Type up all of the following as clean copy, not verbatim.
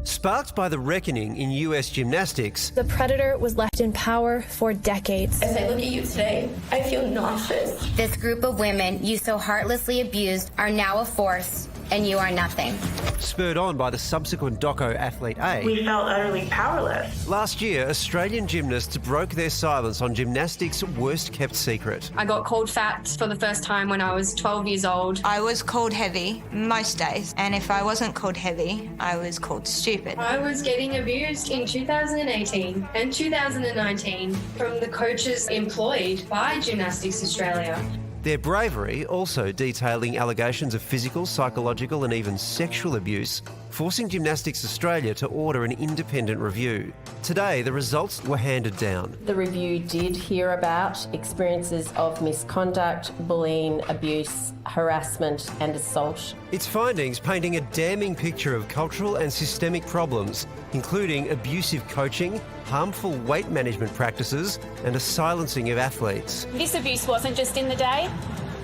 Sparked by the reckoning in US gymnastics, The predator was left in power for decades. As I look at you today, I feel nauseous. This group of women you so heartlessly abused are now a force, and you are nothing. spurred on by the subsequent Doco Athlete A. We felt utterly powerless. Last year, Australian gymnasts broke their silence on gymnastics' worst-kept secret. I got called fat for the first time when I was 12 years old. I was called heavy most days, and if I wasn't called heavy, I was called stupid. I was getting abused in 2018 and 2019 from the coaches employed by Gymnastics Australia. Their bravery also detailing allegations of physical, psychological and even sexual abuse, forcing Gymnastics Australia to order an independent review. Today, the results were handed down. The review did hear about experiences of misconduct, bullying, abuse, harassment and assault. Its findings painting a damning picture of cultural and systemic problems, including abusive coaching, harmful weight management practices and a silencing of athletes. This abuse wasn't just in the day.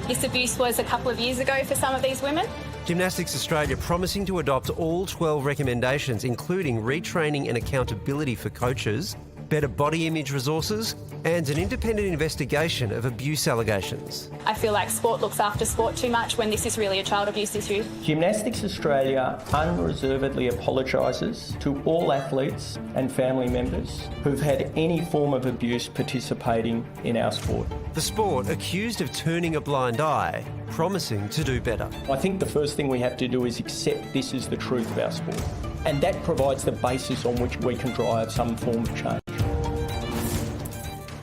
This abuse was a couple of years ago for some of these women. Gymnastics Australia promising to adopt all 12 recommendations, including retraining and accountability for coaches, better body image resources and an independent investigation of abuse allegations. I feel like sport looks after sport too much when this is really a child abuse issue. Gymnastics Australia unreservedly apologises to all athletes and family members who've had any form of abuse participating in our sport. The sport accused of turning a blind eye, promising to do better. I think the first thing we have to do is accept this is the truth of our sport. And that provides the basis on which we can drive some form of change.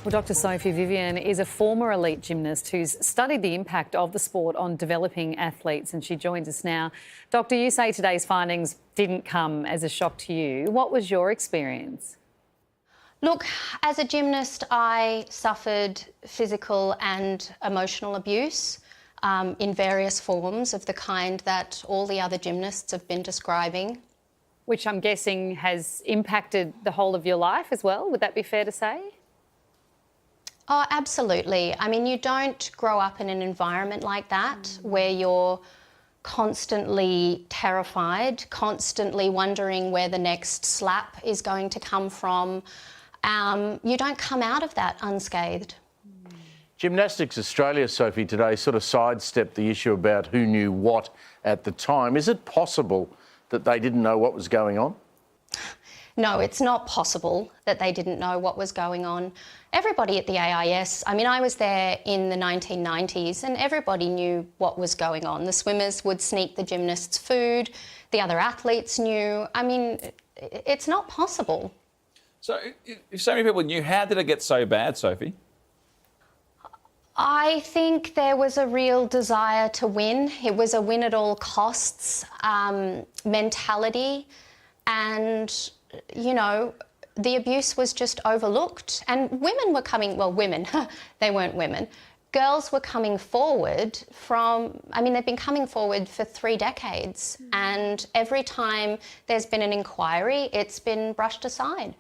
Well, Dr. Sophie Vivian is a former elite gymnast who's studied the impact of the sport on developing athletes, and she joins us now. Doctor, you say today's findings didn't come as a shock to you. What was your experience? Look, as a gymnast, I suffered physical and emotional abuse in various forms of the kind that all the other gymnasts have been describing. Which I'm guessing has impacted the whole of your life as well. Would that be fair to say? Oh, absolutely. I mean, you don't grow up in an environment like that where you're constantly terrified, constantly wondering where the next slap is going to come from. You don't come out of that unscathed. Gymnastics Australia, Sophie, today sort of sidestepped the issue about who knew what at the time. Is it possible that they didn't know what was going on? No, it's not possible that they didn't know what was going on. Everybody at the AIS, I mean, I was there in the 1990s and everybody knew what was going on. The swimmers would sneak the gymnasts' food, the other athletes knew. I mean, it's not possible. So if so many people knew, how did it get so bad, Sophie? I think there was a real desire to win. It was a win at all costs mentality, and, you know, the abuse was just overlooked. And women were coming, well, women, they weren't women. Girls were coming forward from, I mean, they've been coming forward for 3 decades. And every time there's been an inquiry, it's been brushed aside.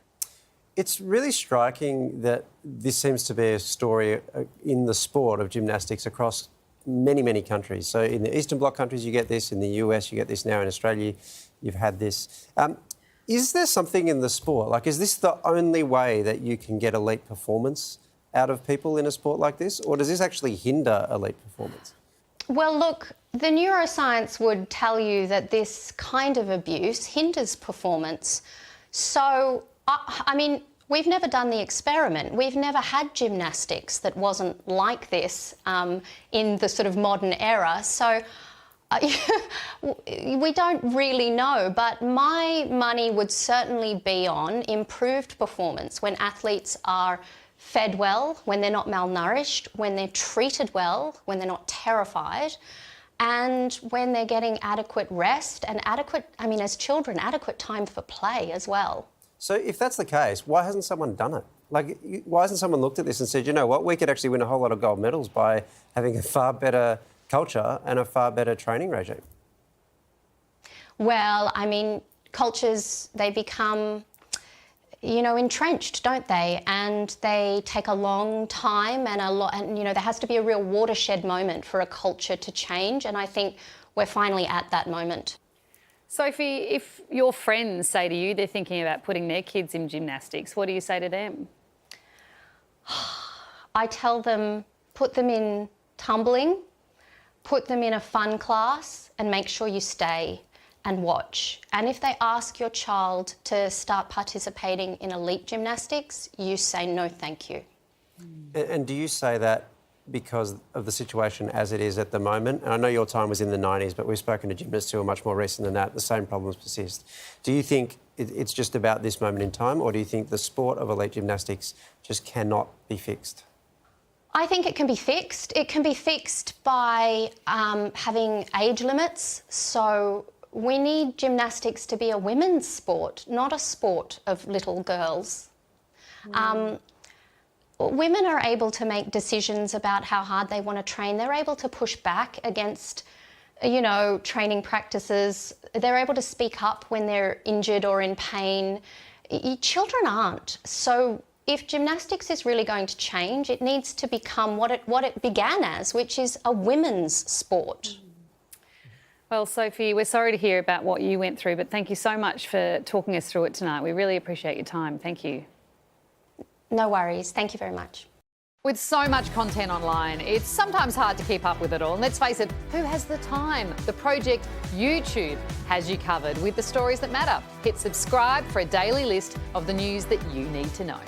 It's really striking that this seems to be a story in the sport of gymnastics across many, many countries. So in the Eastern Bloc countries, you get this. In the US, you get this now. In Australia, you've had this. Is there something in the sport? Like, is this the only way that you can get elite performance out of people in a sport like this? Or does this actually hinder elite performance? Well, look, the neuroscience would tell you that this kind of abuse hinders performance. So, I mean, we've never done the experiment. We've never had gymnastics that wasn't like this in the sort of modern era. So we don't really know, but my money would certainly be on improved performance when athletes are fed well, when they're not malnourished, when they're treated well, when they're not terrified, and when they're getting adequate rest and adequate, I mean, as children, adequate time for play as well. So if that's the case, why hasn't someone done it? Like, why hasn't someone looked at this and said, you know what, we could actually win a whole lot of gold medals by having a far better culture and a far better training regime? Well, I mean, cultures, they become, you know, entrenched, don't they? And they take a long time and you know, there has to be a real watershed moment for a culture to change. And I think we're finally at that moment. Sophie, if your friends say to you they're thinking about putting their kids in gymnastics, what do you say to them? I tell them, put them in tumbling, put them in a fun class, and make sure you stay and watch. And if they ask your child to start participating in elite gymnastics, you say no, thank you. And do you say that because of the situation as it is at the moment? And I know your time was in the 90s, but we've spoken to gymnasts who are much more recent than that. The same problems persist. Do you think it's just about this moment in time, or do you think the sport of elite gymnastics just cannot be fixed? I think it can be fixed. It can be fixed by having age limits. So we need gymnastics to be a women's sport, not a sport of little girls. Women are able to make decisions about how hard they want to train. They're able to push back against, you know, training practices. They're able to speak up when they're injured or in pain. Children aren't. So if gymnastics is really going to change, it needs to become what it began as, which is a women's sport. Well, Sophie, we're sorry to hear about what you went through, but thank you so much for talking us through it tonight. We really appreciate your time. Thank you. No worries. Thank you very much. With so much content online, it's sometimes hard to keep up with it all. And let's face it, who has the time? The Project YouTube has you covered with the stories that matter. Hit subscribe for a daily list of the news that you need to know.